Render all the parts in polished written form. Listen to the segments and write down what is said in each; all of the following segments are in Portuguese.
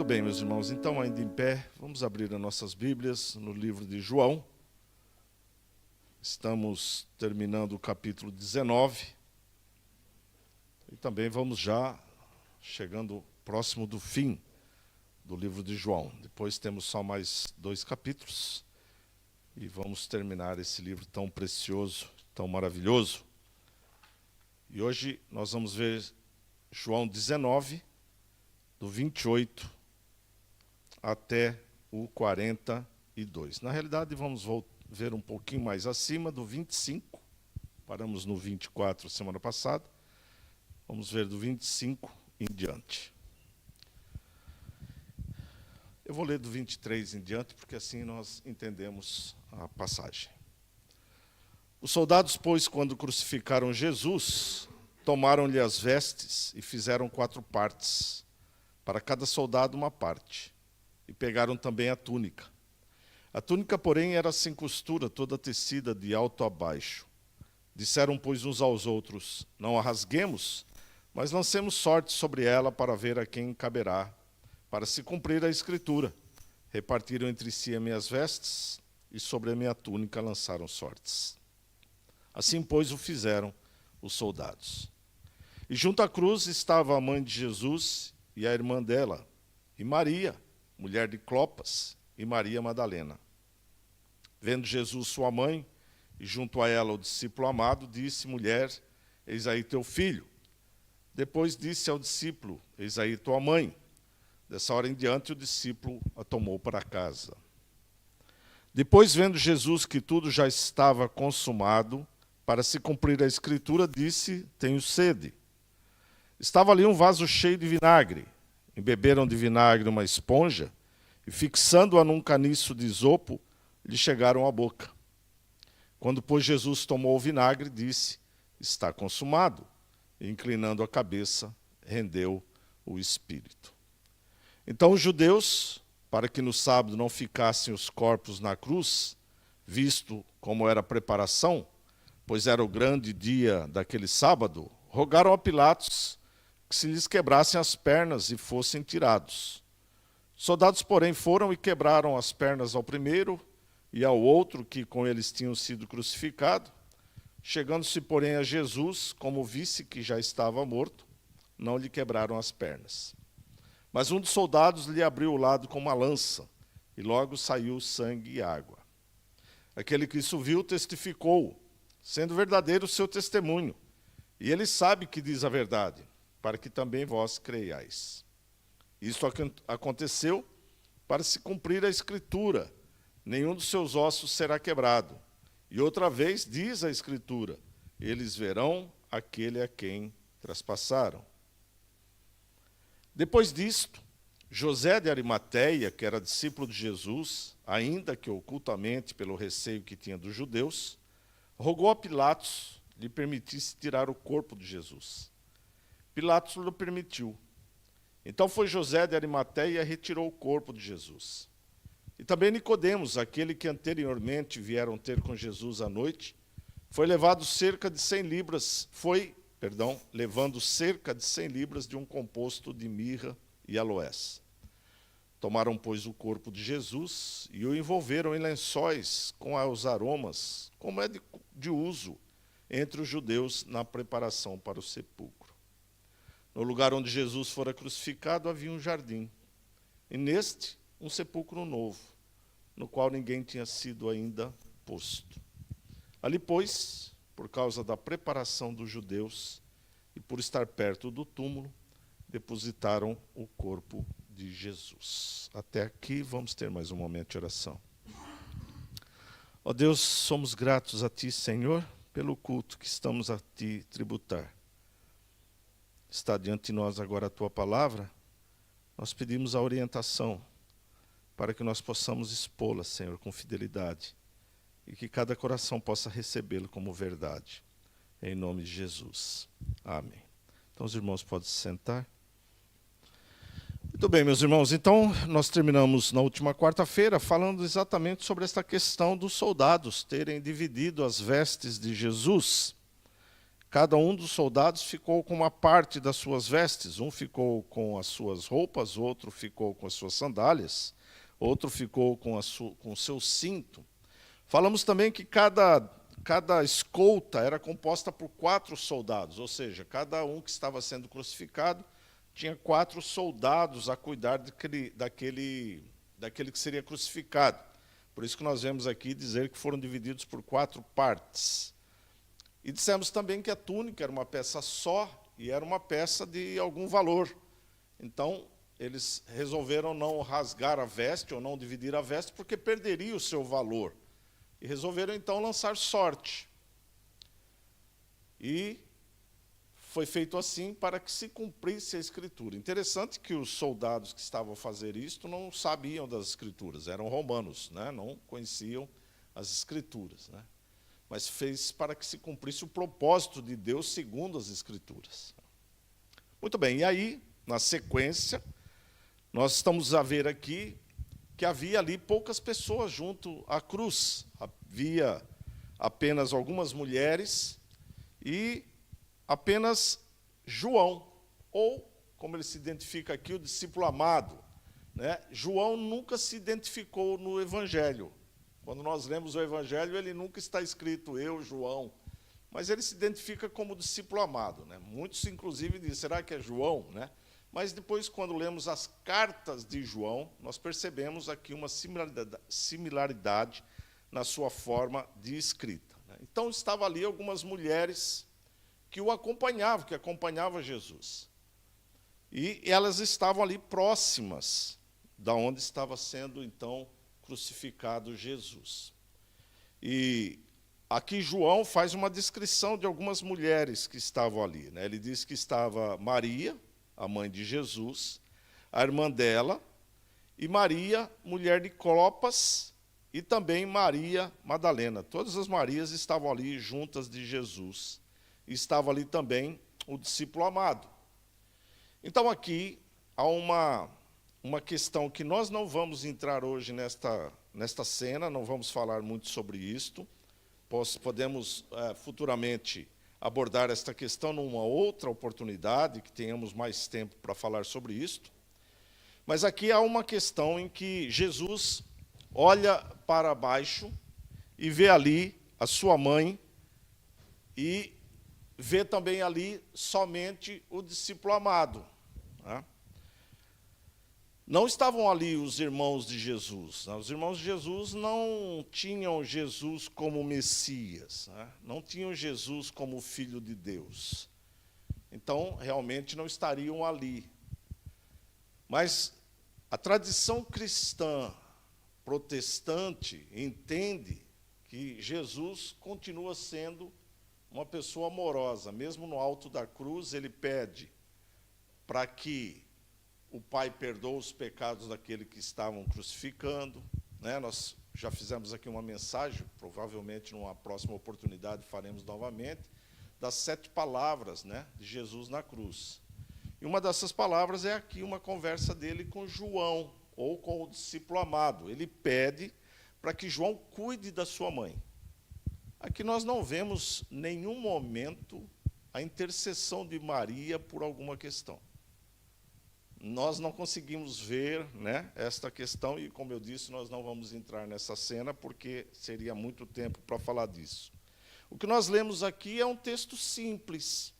bem, meus irmãos, então ainda em pé, vamos abrir as nossas Bíblias no livro de João. Estamos terminando o capítulo 19 e também vamos já chegando próximo do fim do livro de João. Depois temos só mais 2 capítulos e vamos terminar esse livro tão precioso, tão maravilhoso. E hoje nós vamos ver João 19, do 28 até o 42. Na realidade, vamos ver um pouquinho mais acima, do 25. Paramos no 24 semana passada. Vamos ver do 25 em diante. Eu vou ler do 23 em diante, porque assim nós entendemos a passagem. Os soldados, pois, quando crucificaram Jesus, tomaram-lhe as vestes e fizeram 4 partes, para cada soldado uma parte, e pegaram também a túnica. A túnica, porém, era sem costura, toda tecida de alto a baixo. Disseram, pois, uns aos outros: não a rasguemos, mas lancemos sorte sobre ela para ver a quem caberá, para se cumprir a Escritura. Repartiram entre si as minhas vestes, e sobre a minha túnica lançaram sortes. Assim, pois, o fizeram os soldados. E junto à cruz estava a mãe de Jesus e a irmã dela, e Maria, mulher de Clopas, e Maria Madalena. Vendo Jesus sua mãe, e junto a ela o discípulo amado, disse: mulher, eis aí teu filho. Depois disse ao discípulo: eis aí tua mãe. Dessa hora em diante o discípulo a tomou para casa. Depois, vendo Jesus que tudo já estava consumado, para se cumprir a Escritura, disse: tenho sede. Estava ali um vaso cheio de vinagre. Embeberam de vinagre uma esponja e, fixando-a num caniço de isopo, lhe chegaram à boca. Quando, pois, Jesus tomou o vinagre, disse: está consumado. E, inclinando a cabeça, rendeu o espírito. Então os judeus, para que no sábado não ficassem os corpos na cruz, visto como era a preparação, pois era o grande dia daquele sábado, rogaram a Pilatos que se lhes quebrassem as pernas e fossem tirados. Soldados, porém, foram e quebraram as pernas ao primeiro e ao outro que com eles tinham sido crucificado. Chegando-se, porém, a Jesus, como visse que já estava morto, não lhe quebraram as pernas. Mas um dos soldados lhe abriu o lado com uma lança, e logo saiu sangue e água. Aquele que isso viu testificou, sendo verdadeiro o seu testemunho, e ele sabe que diz a verdade, para que também vós creiais. Isto aconteceu para se cumprir a Escritura: nenhum dos seus ossos será quebrado. E outra vez diz a Escritura: eles verão aquele a quem traspassaram. Depois disto, José de Arimateia, que era discípulo de Jesus, ainda que ocultamente pelo receio que tinha dos judeus, rogou a Pilatos lhe permitisse tirar o corpo de Jesus. Pilatos lhe permitiu. Então foi José de Arimateia e retirou o corpo de Jesus. E também Nicodemos, aquele que anteriormente vieram ter com Jesus à noite, levando cerca de 100 libras de um composto de mirra e aloés. Tomaram, pois, o corpo de Jesus e o envolveram em lençóis com os aromas, como é de uso entre os judeus na preparação para o sepulcro. No lugar onde Jesus fora crucificado havia um jardim, e neste um sepulcro novo, no qual ninguém tinha sido ainda posto. Ali, pois, por causa da preparação dos judeus e por estar perto do túmulo, depositaram o corpo de Jesus. Até aqui vamos ter mais um momento de oração. Ó Deus, somos gratos a Ti, Senhor, pelo culto que estamos a Ti tributar. Está diante de nós agora a Tua palavra, nós pedimos a orientação para que nós possamos expô-la, Senhor, com fidelidade, e que cada coração possa recebê-lo como verdade. Em nome de Jesus. Amém. Então os irmãos podem se sentar. Muito bem, meus irmãos, então nós terminamos na última quarta-feira falando exatamente sobre esta questão dos soldados terem dividido as vestes de Jesus. Cada um dos soldados ficou com uma parte das suas vestes. Um ficou com as suas roupas, outro ficou com as suas sandálias, outro ficou com o seu cinto. Falamos também que cada escolta era composta por 4 soldados, ou seja, cada um que estava sendo crucificado tinha 4 soldados a cuidar daquele que seria crucificado. Por isso que nós vemos aqui dizer que foram divididos por 4 partes. E dissemos também que a túnica era uma peça só e era uma peça de algum valor. Então, eles resolveram não rasgar a veste ou não dividir a veste porque perderia o seu valor. E resolveram, então, lançar sorte. E foi feito assim para que se cumprisse a Escritura. Interessante que os soldados que estavam a fazer isto não sabiam das Escrituras, eram romanos, né? Não conheciam as Escrituras, né? Mas fez para que se cumprisse o propósito de Deus segundo as Escrituras. Muito bem, e aí, na sequência, nós estamos a ver aqui que havia ali poucas pessoas junto à cruz. Havia apenas algumas mulheres e apenas João, ou, como ele se identifica aqui, o discípulo amado, né? João nunca se identificou no Evangelho. Quando nós lemos o Evangelho, ele nunca está escrito eu, João, mas ele se identifica como discípulo amado, né? Muitos, inclusive, dizem, será que é João, né? Mas depois, quando lemos as cartas de João, nós percebemos aqui uma similaridade na sua forma de escrita, né? Então, estavam ali algumas mulheres que o acompanhavam, que acompanhavam Jesus. E elas estavam ali próximas da onde estava sendo, então, crucificado Jesus. E aqui João faz uma descrição de algumas mulheres que estavam ali, né? Ele diz que estava Maria, a mãe de Jesus, a irmã dela, e Maria, mulher de Clopas, e também Maria Madalena. Todas as Marias estavam ali juntas de Jesus. E estava ali também o discípulo amado. Então, aqui há uma questão que nós não vamos entrar hoje nesta cena, não vamos falar muito sobre isto. Podemos futuramente abordar esta questão numa outra oportunidade, que tenhamos mais tempo para falar sobre isto. Mas aqui há uma questão em que Jesus olha para baixo e vê ali a sua mãe e vê também ali somente o discípulo amado, né? Não estavam ali os irmãos de Jesus, né? Os irmãos de Jesus não tinham Jesus como Messias, né? Não tinham Jesus como Filho de Deus. Então, realmente não estariam ali. Mas a tradição cristã protestante entende que Jesus continua sendo uma pessoa amorosa. Mesmo no alto da cruz, ele pede para que o Pai perdoe os pecados daquele que estavam crucificando, né? Nós já fizemos aqui uma mensagem, provavelmente numa próxima oportunidade faremos novamente, das 7 palavras, né, de Jesus na cruz. E uma dessas palavras é aqui uma conversa dele com João, ou com o discípulo amado. Ele pede para que João cuide da sua mãe. Aqui nós não vemos nenhum momento a intercessão de Maria por alguma questão. Nós não conseguimos ver, né, esta questão, e, como eu disse, nós não vamos entrar nessa cena, porque seria muito tempo para falar disso. O que nós lemos aqui é um texto simples,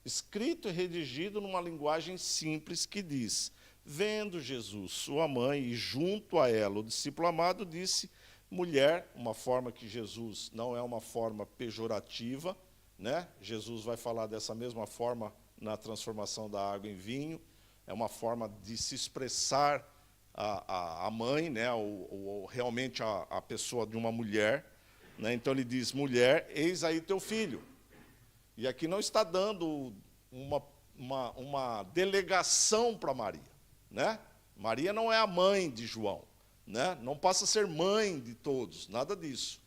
escrito e redigido numa linguagem simples, que diz: vendo Jesus, sua mãe, e junto a ela o discípulo amado, disse: mulher, uma forma que Jesus não é uma forma pejorativa, né? Jesus vai falar dessa mesma forma na transformação da água em vinho, é uma forma de se expressar a mãe, né? ou realmente a pessoa de uma mulher, né? Então ele diz: mulher, eis aí teu filho. E aqui não está dando uma delegação para Maria, né? Maria não é a mãe de João, né? Não passa a ser mãe de todos, nada disso,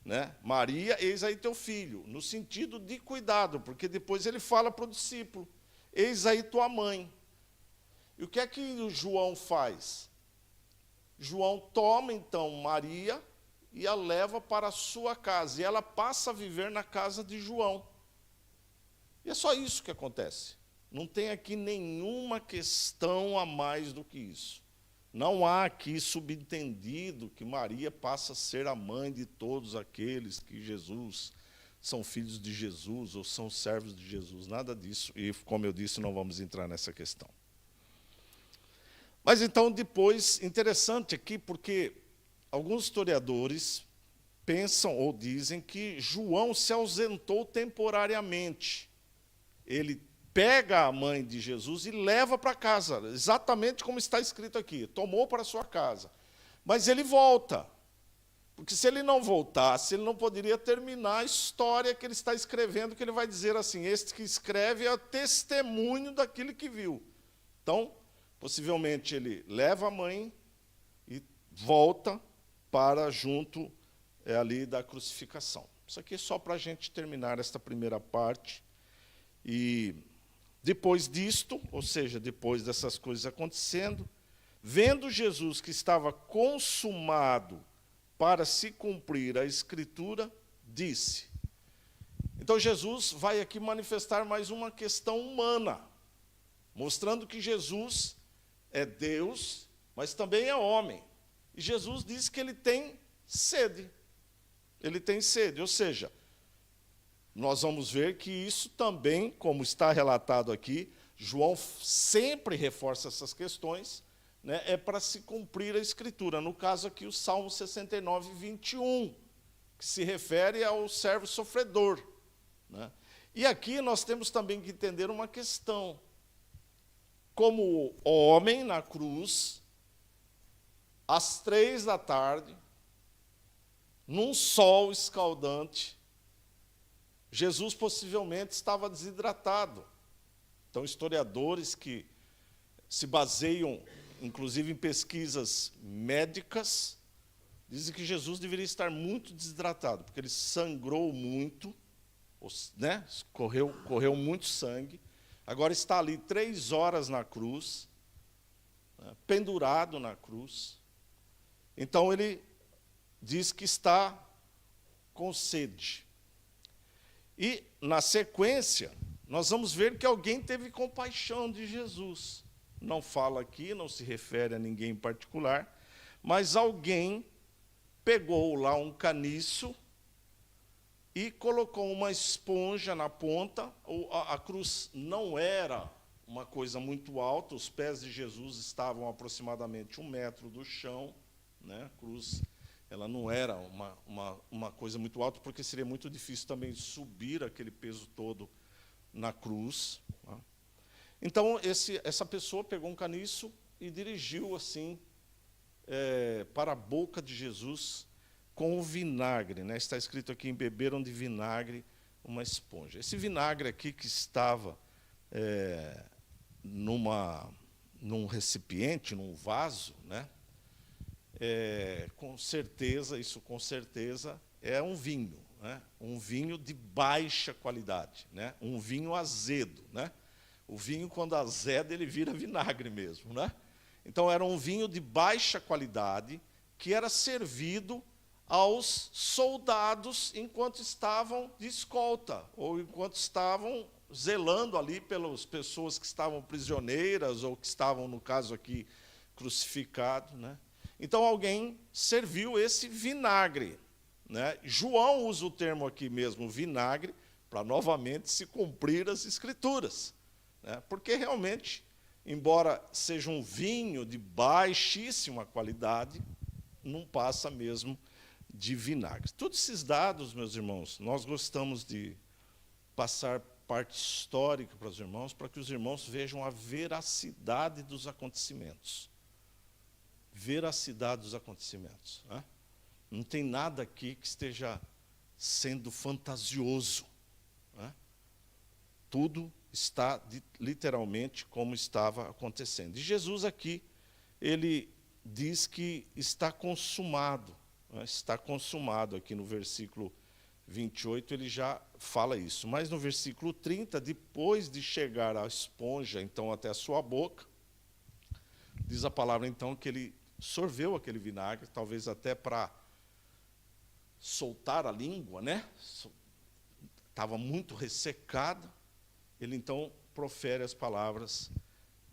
né? Maria, eis aí teu filho, no sentido de cuidado, porque depois ele fala para o discípulo: eis aí tua mãe. E o que é que o João faz? João toma, então, Maria e a leva para a sua casa, e ela passa a viver na casa de João. E é só isso que acontece. Não tem aqui nenhuma questão a mais do que isso. Não há aqui subentendido que Maria passa a ser a mãe de todos aqueles que Jesus são filhos de Jesus ou são servos de Jesus. Nada disso. E, como eu disse, não vamos entrar nessa questão. Mas, então, depois, interessante aqui, porque alguns historiadores pensam ou dizem que João se ausentou temporariamente. Ele pega a mãe de Jesus e leva para casa, exatamente como está escrito aqui, tomou para sua casa. Mas ele volta, porque se ele não voltasse, ele não poderia terminar a história que ele está escrevendo, que ele vai dizer assim, este que escreve é testemunho daquilo que viu. Então, possivelmente ele leva a mãe e volta para junto ali da crucificação. Isso aqui é só para a gente terminar esta primeira parte. E depois disto, ou seja, depois dessas coisas acontecendo, vendo Jesus que estava consumado para se cumprir a Escritura, disse. Então Jesus vai aqui manifestar mais uma questão humana, mostrando que Jesus é Deus, mas também é homem. E Jesus diz que ele tem sede. Ele tem sede, ou seja, nós vamos ver que isso também, como está relatado aqui, João sempre reforça essas questões, né, é para se cumprir a Escritura. No caso aqui, o Salmo 69, 21, que se refere ao servo sofredor. Né? E aqui nós temos também que entender uma questão. Como homem na cruz, às 3 da tarde, num sol escaldante, Jesus possivelmente estava desidratado. Então, historiadores que se baseiam, inclusive, em pesquisas médicas, dizem que Jesus deveria estar muito desidratado, porque ele sangrou muito, né? correu muito sangue. Agora está ali 3 horas na cruz, né? Pendurado na cruz. Então, ele diz que está com sede. E, na sequência, nós vamos ver que alguém teve compaixão de Jesus. Não fala aqui, não se refere a ninguém em particular, mas alguém pegou lá um caniço e colocou uma esponja na ponta. A cruz não era uma coisa muito alta, os pés de Jesus estavam aproximadamente 1 metro do chão, né? A cruz ela não era uma coisa muito alta, porque seria muito difícil também subir aquele peso todo na cruz. Tá? Então, essa pessoa pegou um caniço e dirigiu assim para a boca de Jesus com o vinagre. Né? Está escrito aqui, embeberam de vinagre uma esponja. Esse vinagre aqui que estava num recipiente, num vaso, né? Com certeza é um vinho, né? Um vinho de baixa qualidade, né? Um vinho azedo, né? O vinho, quando azeda, ele vira vinagre mesmo, né? Então, era um vinho de baixa qualidade que era servido aos soldados enquanto estavam de escolta, ou enquanto estavam zelando ali pelas pessoas que estavam prisioneiras, ou que estavam, no caso aqui, crucificados, né? Então, alguém serviu esse vinagre. Né? João usa o termo aqui mesmo, vinagre, para novamente se cumprir as Escrituras. Né? Porque, realmente, embora seja um vinho de baixíssima qualidade, não passa mesmo de vinagre. Todos esses dados, meus irmãos, nós gostamos de passar parte histórica para os irmãos, para que os irmãos vejam a veracidade dos acontecimentos. Veracidade dos acontecimentos. Né? Não tem nada aqui que esteja sendo fantasioso. Né? Tudo está literalmente como estava acontecendo. E Jesus aqui, ele diz que está consumado. Né? Está consumado, aqui no versículo 28, ele já fala isso. Mas no versículo 30, depois de chegar a esponja, então, até a sua boca, diz a palavra, então, que ele sorveu aquele vinagre, talvez até para soltar a língua, né? Estava muito ressecado. ele então profere as palavras,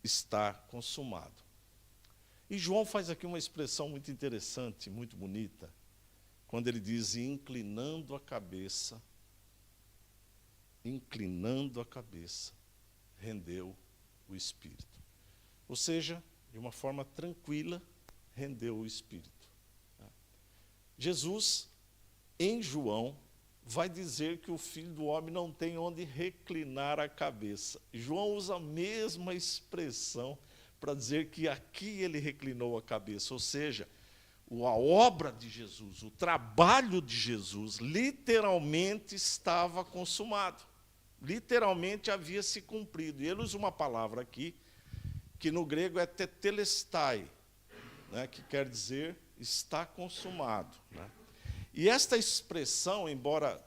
está consumado. E João faz aqui uma expressão muito interessante, muito bonita, quando ele diz, inclinando a cabeça, rendeu o espírito. Ou seja, de uma forma tranquila, rendeu o espírito. Jesus, em João, vai dizer que o Filho do Homem não tem onde reclinar a cabeça. João usa a mesma expressão para dizer que aqui ele reclinou a cabeça, ou seja, a obra de Jesus, o trabalho de Jesus, literalmente estava consumado. Literalmente havia se cumprido. E ele usa uma palavra aqui, que no grego é tetelestai, né, que quer dizer está consumado. Né? E esta expressão, embora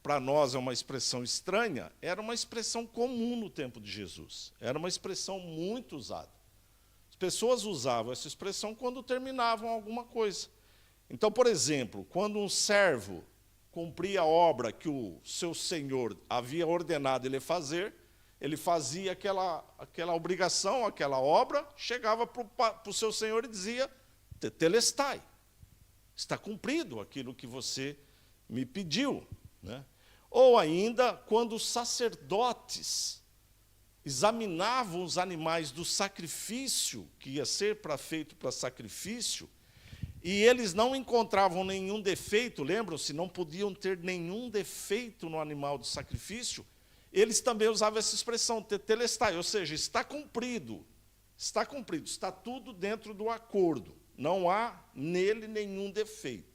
para nós é uma expressão estranha, era uma expressão comum no tempo de Jesus. Era uma expressão muito usada. As pessoas usavam essa expressão quando terminavam alguma coisa. Então, por exemplo, quando um servo cumpria a obra que o seu senhor havia ordenado ele fazer, ele fazia aquela obrigação, aquela obra, chegava para o seu senhor e dizia, tetelestai, está cumprido aquilo que você me pediu. Né? Ou ainda, quando os sacerdotes examinavam os animais do sacrifício, que ia ser feito para sacrifício, e eles não encontravam nenhum defeito, lembram-se, não podiam ter nenhum defeito no animal do sacrifício, eles também usavam essa expressão, tetelestai, ou seja, está cumprido, está tudo dentro do acordo, não há nele nenhum defeito.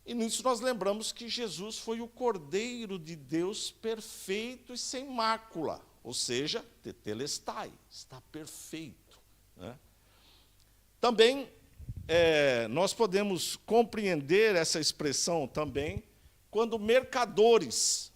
E nisso nós lembramos que Jesus foi o Cordeiro de Deus perfeito e sem mácula, ou seja, tetelestai, está perfeito. Né? Também nós podemos compreender essa expressão também quando mercadores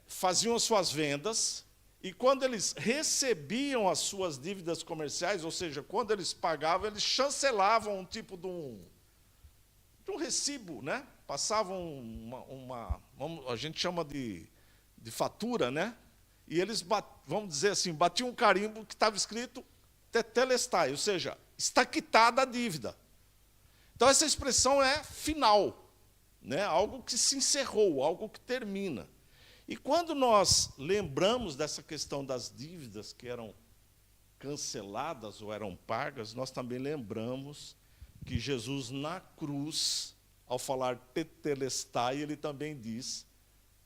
faziam as suas vendas e quando eles recebiam as suas dívidas comerciais, ou seja, quando eles pagavam, eles chancelavam um tipo de um recibo, né? Passavam a gente chama de fatura, né? E eles, vamos dizer assim, batiam um carimbo que estava escrito tetelestai, ou seja, está quitada a dívida. Então, essa expressão é final, né? Algo que se encerrou, algo que termina. E quando nós lembramos dessa questão das dívidas que eram canceladas ou eram pagas, nós também lembramos que Jesus, na cruz, ao falar tetelestai, ele também diz,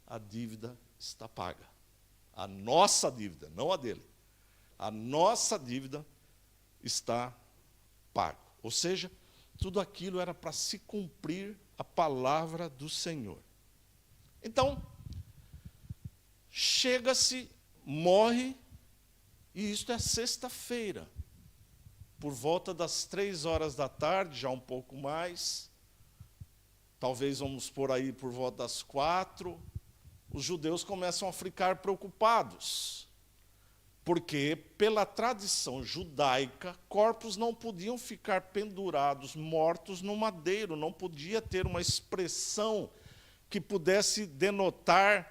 a dívida está paga. A nossa dívida, não a dele. A nossa dívida está paga. Ou seja, tudo aquilo era para se cumprir a palavra do Senhor. Então, chega-se, morre, e isto é sexta-feira. Por volta das 3 horas da tarde, já um pouco mais, talvez vamos por aí por volta das 4, os judeus começam a ficar preocupados, porque, pela tradição judaica, corpos não podiam ficar pendurados, mortos no madeiro, não podia ter uma expressão que pudesse denotar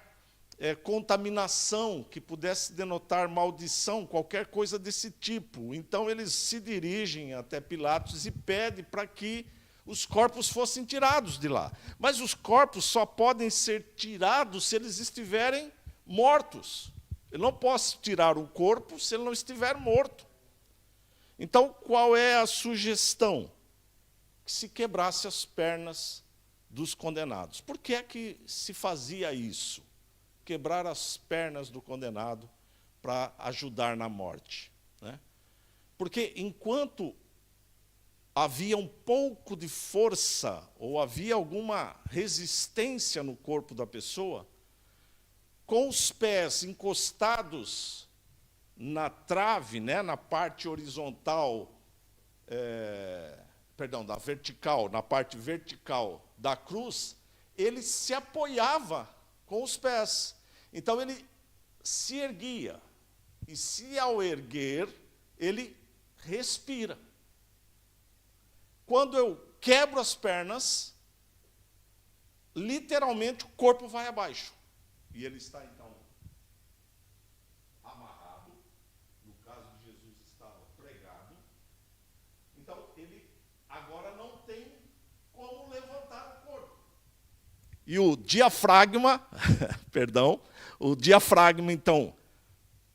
contaminação, que pudesse denotar maldição, qualquer coisa desse tipo. Então, eles se dirigem até Pilatos e pedem para que os corpos fossem tirados de lá. Mas os corpos só podem ser tirados se eles estiverem mortos. Eu não posso tirar o corpo se ele não estiver morto. Então, qual é a sugestão? Que se quebrasse as pernas dos condenados. Por que é que se fazia isso? Quebrar as pernas do condenado para ajudar na morte. Né? Porque enquanto havia um pouco de força, ou havia alguma resistência no corpo da pessoa, com os pés encostados na trave, né, na parte horizontal, da vertical, na parte vertical da cruz, ele se apoiava com os pés. Então, ele se erguia. E se ao erguer, ele respira. Quando eu quebro as pernas, literalmente o corpo vai abaixo. e ele está, então, amarrado. No caso de Jesus, estava pregado. Então, ele agora não tem como levantar o corpo. E o diafragma, perdão, o diafragma, então,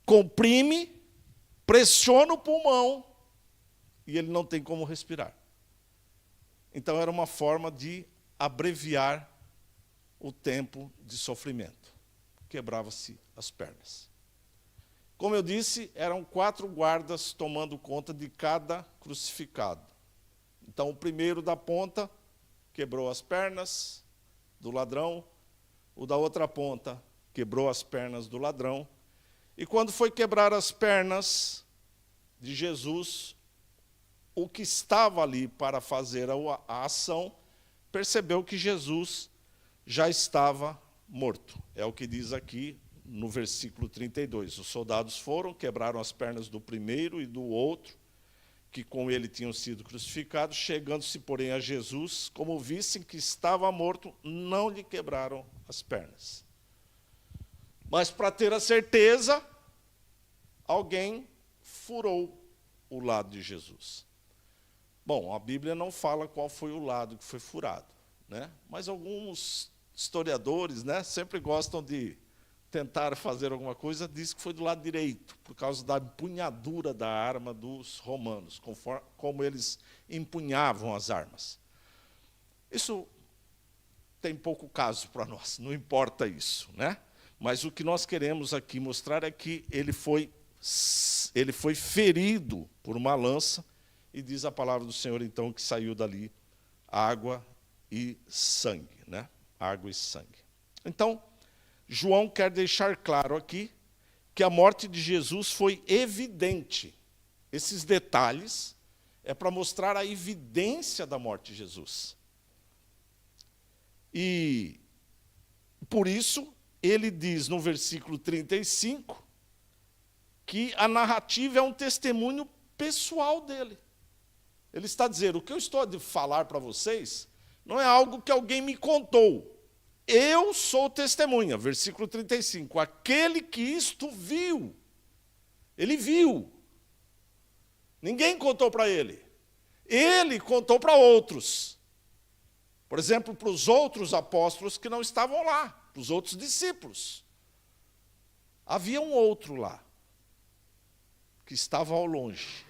comprime, pressiona o pulmão e ele não tem como respirar. Então, era uma forma de abreviar o tempo de sofrimento. Quebrava-se as pernas. Como eu disse, eram 4 guardas tomando conta de cada crucificado. Então, o primeiro da ponta quebrou as pernas do ladrão, o da outra ponta quebrou as pernas do ladrão. E quando foi quebrar as pernas de Jesus, o que estava ali para fazer a ação, percebeu que Jesus já estava morto. É o que diz aqui no versículo 32. Os soldados foram, quebraram as pernas do primeiro e do outro, que com ele tinham sido crucificados. Chegando-se, porém, a Jesus, como vissem que estava morto, não lhe quebraram as pernas. Mas, para ter a certeza, alguém furou o lado de Jesus. Bom, a Bíblia não fala qual foi o lado que foi furado, né? Mas alguns historiadores, né, sempre gostam de tentar fazer alguma coisa, diz que foi do lado direito, por causa da empunhadura da arma dos romanos, como eles empunhavam as armas. Isso tem pouco caso para nós, não importa isso, né? Mas o que nós queremos aqui mostrar é que ele foi ferido por uma lança, e diz a palavra do Senhor, então, que saiu dali água e sangue, né? Água e sangue. Então, João quer deixar claro aqui que a morte de Jesus foi evidente. Esses detalhes é para mostrar a evidência da morte de Jesus. E, por isso, ele diz no versículo 35 que a narrativa é um testemunho pessoal dele. Ele está dizendo, o que eu estou a falar para vocês não é algo que alguém me contou. Eu sou testemunha, versículo 35. Aquele que isto viu, ele viu. Ninguém contou para ele. Ele contou para outros. Por exemplo, para os outros apóstolos que não estavam lá, para os outros discípulos. Havia um outro lá, que estava ao longe,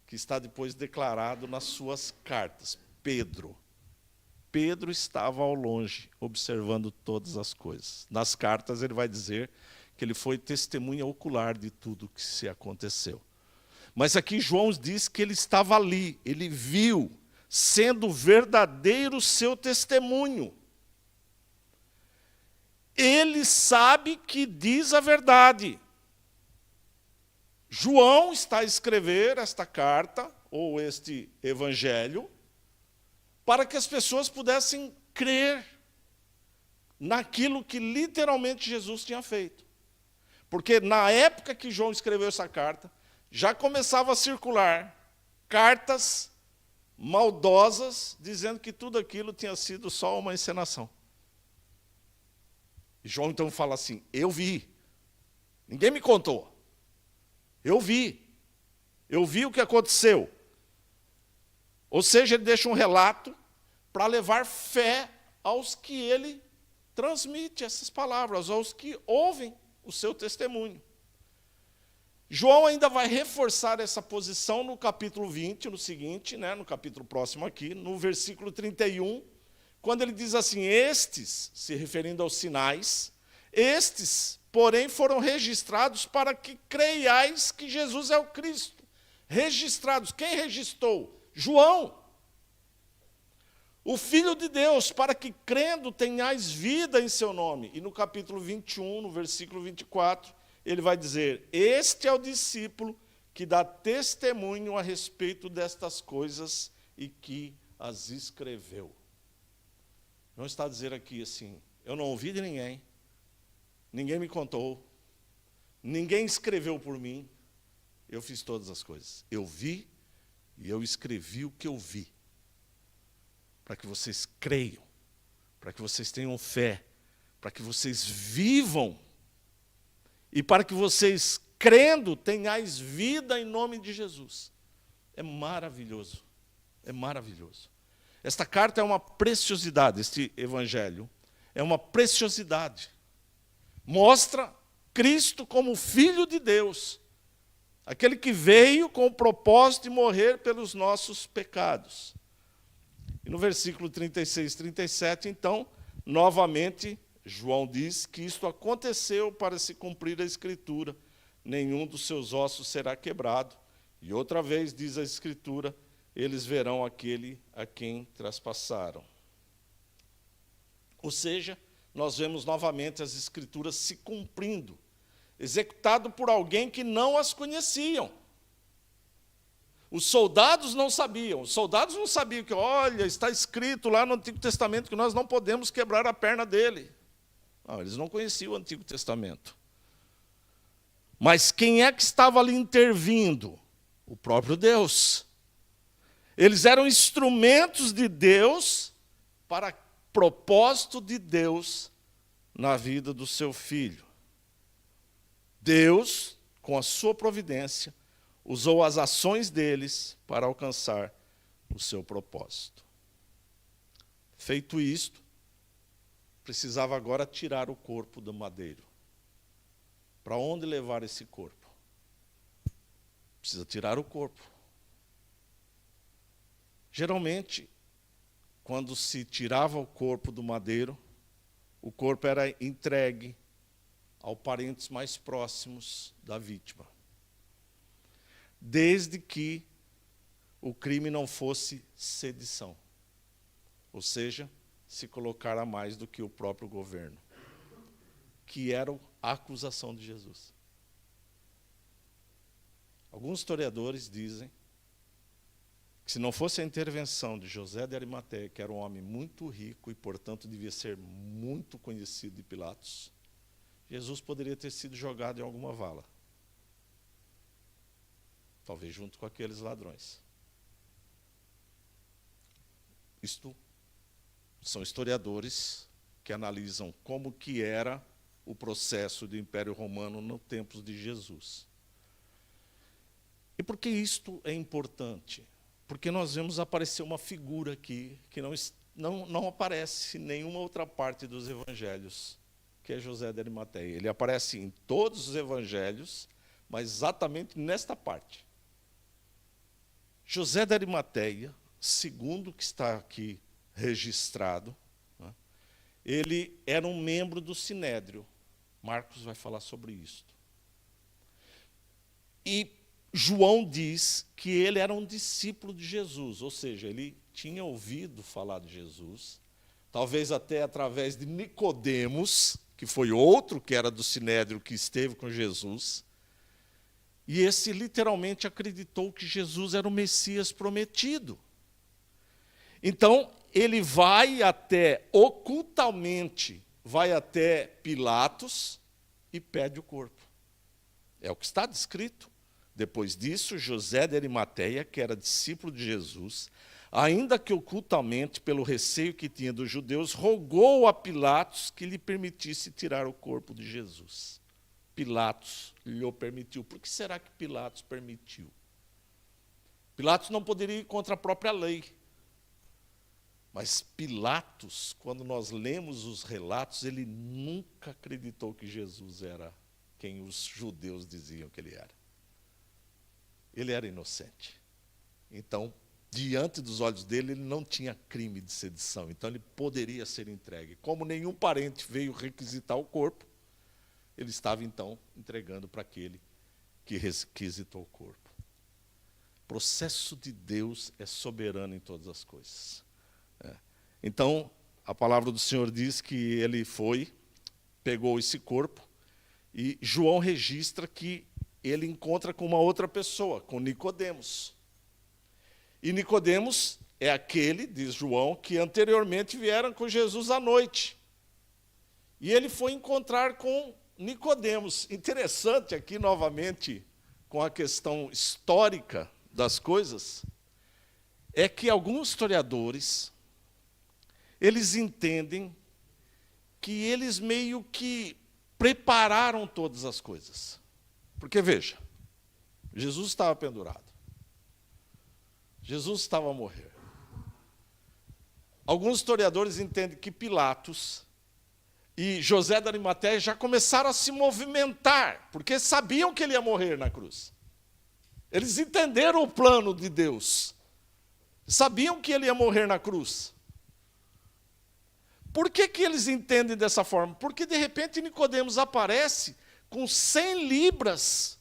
que está depois declarado nas suas cartas, Pedro. Pedro estava ao longe, observando todas as coisas. Nas cartas ele vai dizer que ele foi testemunha ocular de tudo que se aconteceu. Mas aqui João diz que ele estava ali, ele viu, sendo verdadeiro o seu testemunho. Ele sabe que diz a verdade. João está a escrever esta carta, ou este evangelho, para que as pessoas pudessem crer naquilo que literalmente Jesus tinha feito. Porque na época que João escreveu essa carta, já começava a circular cartas maldosas, dizendo que tudo aquilo tinha sido só uma encenação. E João então fala assim, eu vi, ninguém me contou, eu vi o que aconteceu. Ou seja, ele deixa um relato para levar fé aos que ele transmite essas palavras, aos que ouvem o seu testemunho. João ainda vai reforçar essa posição no capítulo 20, no seguinte, né, no capítulo próximo aqui, no versículo 31, quando ele diz assim, estes, se referindo aos sinais, estes, porém, foram registrados para que creiais que Jesus é o Cristo. Registrados. Quem registrou? João. O Filho de Deus, para que crendo tenhais vida em seu nome. E no capítulo 21, no versículo 24, ele vai dizer, este é o discípulo que dá testemunho a respeito destas coisas e que as escreveu. Não está a dizer aqui assim, eu não ouvi de ninguém, ninguém me contou, ninguém escreveu por mim, eu fiz todas as coisas. Eu vi e eu escrevi o que eu vi. Para que vocês creiam, para que vocês tenham fé para que vocês vivam e para que vocês, crendo, tenhais vida em nome de Jesus. É maravilhoso, é maravilhoso. Esta carta é uma preciosidade, este evangelho é uma preciosidade. Mostra Cristo como Filho de Deus, aquele que veio com o propósito de morrer pelos nossos pecados. E no versículo 36 e 37, então, novamente, João diz que isto aconteceu para se cumprir a Escritura. Nenhum dos seus ossos será quebrado. E outra vez, diz a Escritura, eles verão aquele a quem traspassaram. Ou seja, nós vemos novamente as Escrituras se cumprindo, executado por alguém que não as conheciam. Os soldados não sabiam que, olha, está escrito lá no Antigo Testamento que nós não podemos quebrar a perna dele. Não, eles não conheciam o Antigo Testamento. Mas quem é que estava ali intervindo? O próprio Deus. Eles eram instrumentos de Deus para propósito de Deus na vida do seu filho. Deus, com a sua providência, usou as ações deles para alcançar o seu propósito. Feito isto, precisava agora tirar o corpo do madeiro. Para onde levar esse corpo? Precisa tirar o corpo. Geralmente, quando se tirava o corpo do madeiro, o corpo era entregue aos parentes mais próximos da vítima, desde que o crime não fosse sedição, ou seja, se colocar a mais do que o próprio governo, que era a acusação de Jesus. Alguns historiadores dizem que se não fosse a intervenção de José de Arimateia, que era um homem muito rico e, portanto, devia ser muito conhecido de Pilatos, Jesus poderia ter sido jogado em alguma vala. Talvez junto com aqueles ladrões. Isto são historiadores que analisam como que era o processo do Império Romano no tempos de Jesus. E por que isto é importante? Porque nós vemos aparecer uma figura aqui que não aparece em nenhuma outra parte dos evangelhos, que é José de Arimateia. Ele aparece em todos os evangelhos, mas exatamente nesta parte. José de Arimateia, segundo o que está aqui registrado, né, ele era um membro do Sinédrio. Marcos vai falar sobre isso. E João diz que ele era um discípulo de Jesus, ou seja, ele tinha ouvido falar de Jesus, talvez até através de Nicodemos, que foi outro que era do Sinédrio, que esteve com Jesus, e esse literalmente acreditou que Jesus era o Messias prometido. Então, ele vai até, ocultamente, vai até Pilatos e pede o corpo. É o que está descrito. Depois disso, José de Arimateia, que era discípulo de Jesus, ainda que ocultamente, pelo receio que tinha dos judeus, rogou a Pilatos que lhe permitisse tirar o corpo de Jesus. Pilatos lhe permitiu. Por que será que Pilatos permitiu? Pilatos não poderia ir contra a própria lei. Mas Pilatos, quando nós lemos os relatos, ele nunca acreditou que Jesus era quem os judeus diziam que ele era. Ele era inocente. Então, diante dos olhos dele, ele não tinha crime de sedição. Então, ele poderia ser entregue. Como nenhum parente veio requisitar o corpo, ele estava, então, entregando para aquele que requisitou o corpo. O processo de Deus é soberano em todas as coisas. Então, a palavra do Senhor diz que ele foi, pegou esse corpo, e João registra que ele encontra com uma outra pessoa, com Nicodemos. E Nicodemos é aquele, diz João, que anteriormente vieram com Jesus à noite. E ele foi encontrar com Nicodemos. Interessante aqui, novamente, com a questão histórica das coisas, é que alguns historiadores, eles entendem que eles meio que prepararam todas as coisas. Porque, veja, Jesus estava pendurado. Jesus estava a morrer. Alguns historiadores entendem que Pilatos e José da Arimateia já começaram a se movimentar, porque sabiam que ele ia morrer na cruz. Eles entenderam o plano de Deus. Sabiam que ele ia morrer na cruz. Por que eles entendem dessa forma? Porque, de repente, Nicodemos aparece com 100 libras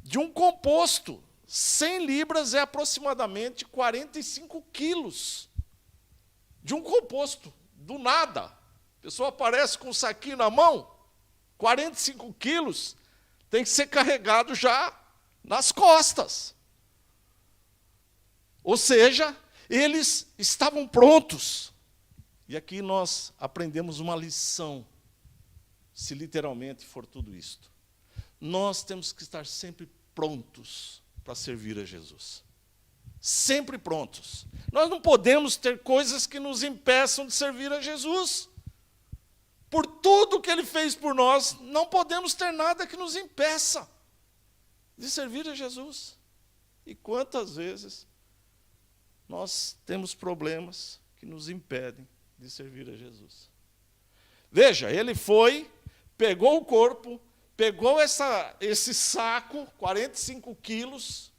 de um composto. 100 libras é aproximadamente 45 quilos de um composto, do nada. A pessoa aparece com um saquinho na mão, 45 quilos, tem que ser carregado já nas costas. Ou seja, eles estavam prontos. E aqui nós aprendemos uma lição, se literalmente for tudo isto. Nós temos que estar sempre prontos para servir a Jesus. Sempre prontos. Nós não podemos ter coisas que nos impeçam de servir a Jesus. Por tudo que Ele fez por nós, não podemos ter nada que nos impeça de servir a Jesus. E quantas vezes nós temos problemas que nos impedem de servir a Jesus. Veja, ele foi, pegou o corpo, pegou esse saco, 45 quilos,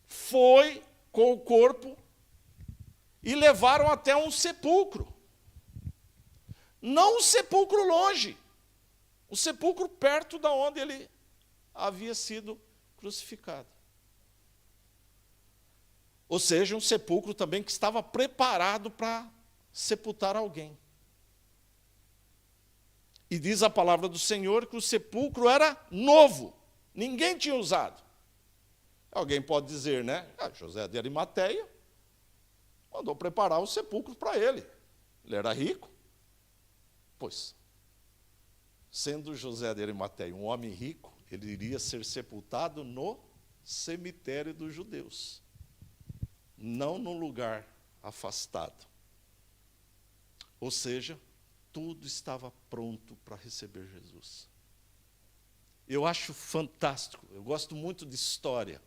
foi com o corpo e levaram até um sepulcro. Não um sepulcro longe, um sepulcro perto da onde ele havia sido crucificado. Ou seja, um sepulcro também que estava preparado para sepultar alguém. E diz a palavra do Senhor que o sepulcro era novo, ninguém tinha usado. Alguém pode dizer, né? José de Arimateia mandou preparar o sepulcro para ele. Ele era rico. Pois, sendo José de Arimateia um homem rico, ele iria ser sepultado no cemitério dos judeus, não num lugar afastado. Ou seja, tudo estava pronto para receber Jesus. Eu acho fantástico, eu gosto muito de história,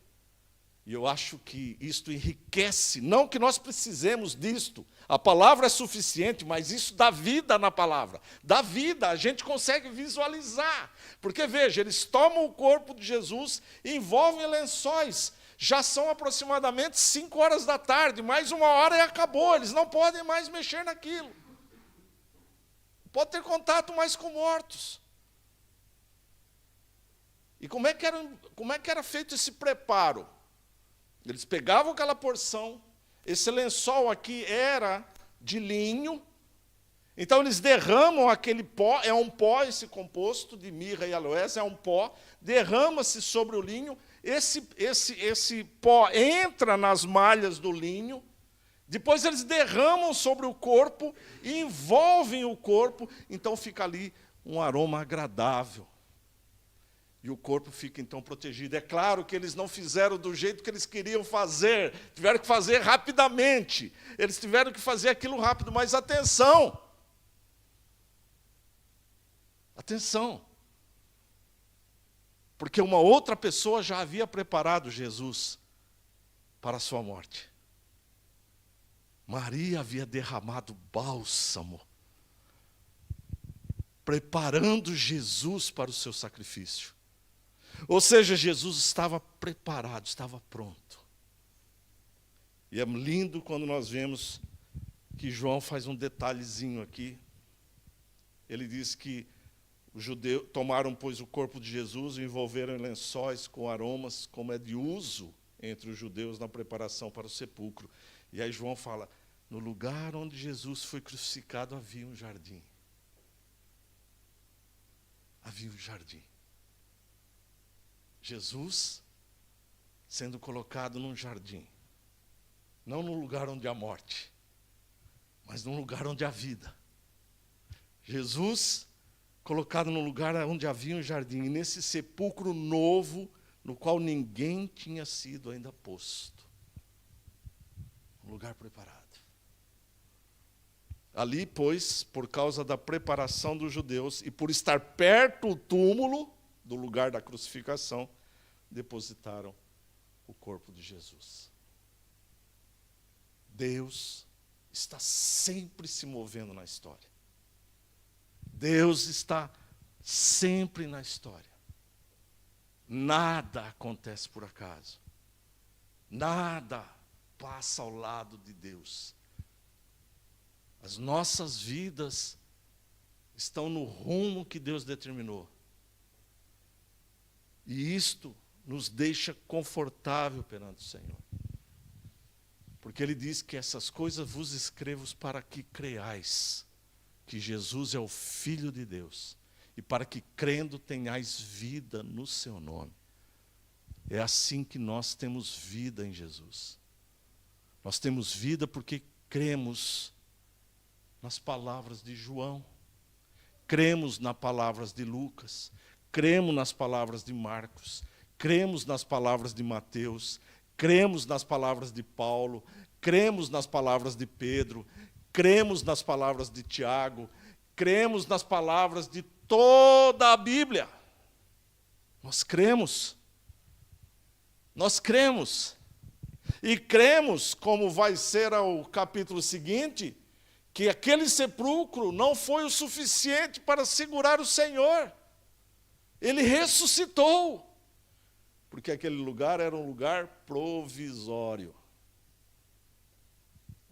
e eu acho que isto enriquece, não que nós precisemos disto, a palavra é suficiente, mas isso dá vida na palavra, dá vida, a gente consegue visualizar, porque veja, eles tomam o corpo de Jesus, envolvem lençóis, já são aproximadamente 5 horas da tarde, mais 1 hora e acabou, eles não podem mais mexer naquilo. Não pode ter contato mais com mortos. E como é que era feito esse preparo? Eles pegavam aquela porção, esse lençol aqui era de linho, então eles derramam aquele pó, é um pó esse composto de mirra e aloés, é um pó, derrama-se sobre o linho, esse pó entra nas malhas do linho, depois eles derramam sobre o corpo e envolvem o corpo, então fica ali um aroma agradável. E o corpo fica então protegido. É claro que eles não fizeram do jeito que eles queriam fazer, tiveram que fazer rapidamente, eles tiveram que fazer aquilo rápido, mas atenção! Atenção! Porque uma outra pessoa já havia preparado Jesus para a sua morte. Maria havia derramado bálsamo, preparando Jesus para o seu sacrifício. Ou seja, Jesus estava preparado, estava pronto. E é lindo quando nós vemos que João faz um detalhezinho aqui. Ele diz que os judeus tomaram, pois, o corpo de Jesus e envolveram em lençóis com aromas, como é de uso entre os judeus na preparação para o sepulcro. E aí João fala, no lugar onde Jesus foi crucificado havia um jardim. Havia um jardim. Jesus sendo colocado num jardim, não no lugar onde há morte, mas num lugar onde há vida. Jesus colocado num lugar onde havia um jardim, e nesse sepulcro novo, no qual ninguém tinha sido ainda posto. Um lugar preparado. Ali, pois, por causa da preparação dos judeus e por estar perto do túmulo, do lugar da crucificação, depositaram o corpo de Jesus. Deus está sempre se movendo na história. Deus está sempre na história. Nada acontece por acaso. Nada passa ao lado de Deus. As nossas vidas estão no rumo que Deus determinou. E isto nos deixa confortável perante o Senhor. Porque Ele diz que essas coisas vos escrevo para que creiais que Jesus é o Filho de Deus e para que crendo tenhais vida no seu nome. É assim que nós temos vida em Jesus. Nós temos vida porque cremos nas palavras de João, cremos nas palavras de Lucas, cremos nas palavras de Marcos, cremos nas palavras de Mateus, cremos nas palavras de Paulo, cremos nas palavras de Pedro, cremos nas palavras de Tiago, cremos nas palavras de toda a Bíblia. Nós cremos. Nós cremos. E cremos, como vai ser o capítulo seguinte, que aquele sepulcro não foi o suficiente para segurar o Senhor. Ele ressuscitou. Porque aquele lugar era um lugar provisório.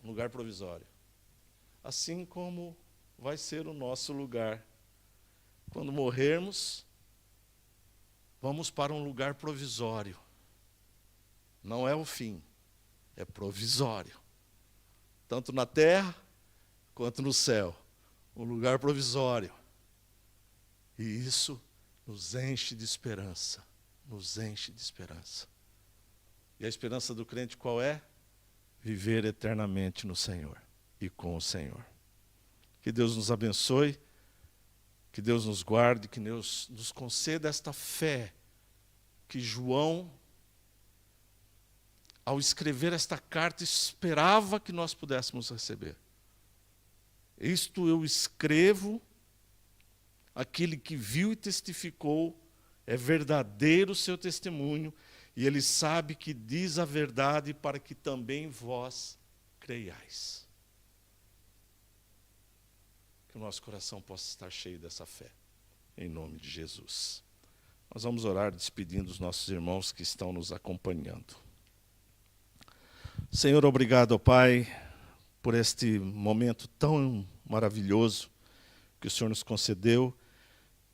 Um lugar provisório. Assim como vai ser o nosso lugar. Quando morrermos, vamos para um lugar provisório. Não é o fim, é provisório. Tanto na terra, quanto no céu. Um lugar provisório. E isso nos enche de esperança. Nos enche de esperança. E a esperança do crente qual é? Viver eternamente no Senhor e com o Senhor. Que Deus nos abençoe, que Deus nos guarde, que Deus nos conceda esta fé que João, ao escrever esta carta, esperava que nós pudéssemos receber. Isto eu escrevo, aquele que viu e testificou, é verdadeiro o seu testemunho, e ele sabe que diz a verdade para que também vós creiais. Que o nosso coração possa estar cheio dessa fé, em nome de Jesus. Nós vamos orar despedindo os nossos irmãos que estão nos acompanhando. Senhor, obrigado, ó Pai, por este momento tão maravilhoso que o Senhor nos concedeu,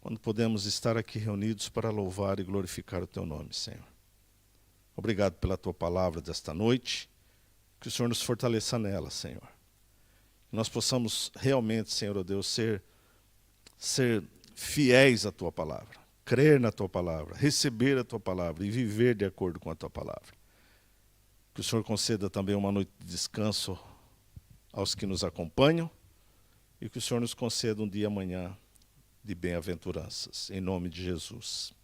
quando podemos estar aqui reunidos para louvar e glorificar o Teu nome, Senhor. Obrigado pela Tua palavra desta noite, que o Senhor nos fortaleça nela, Senhor. Que nós possamos realmente, Senhor, ó Deus, ser fiéis à Tua palavra, crer na Tua palavra, receber a Tua palavra e viver de acordo com a Tua palavra. Que o Senhor conceda também uma noite de descanso aos que nos acompanham e que o Senhor nos conceda um dia amanhã de bem-aventuranças, em nome de Jesus.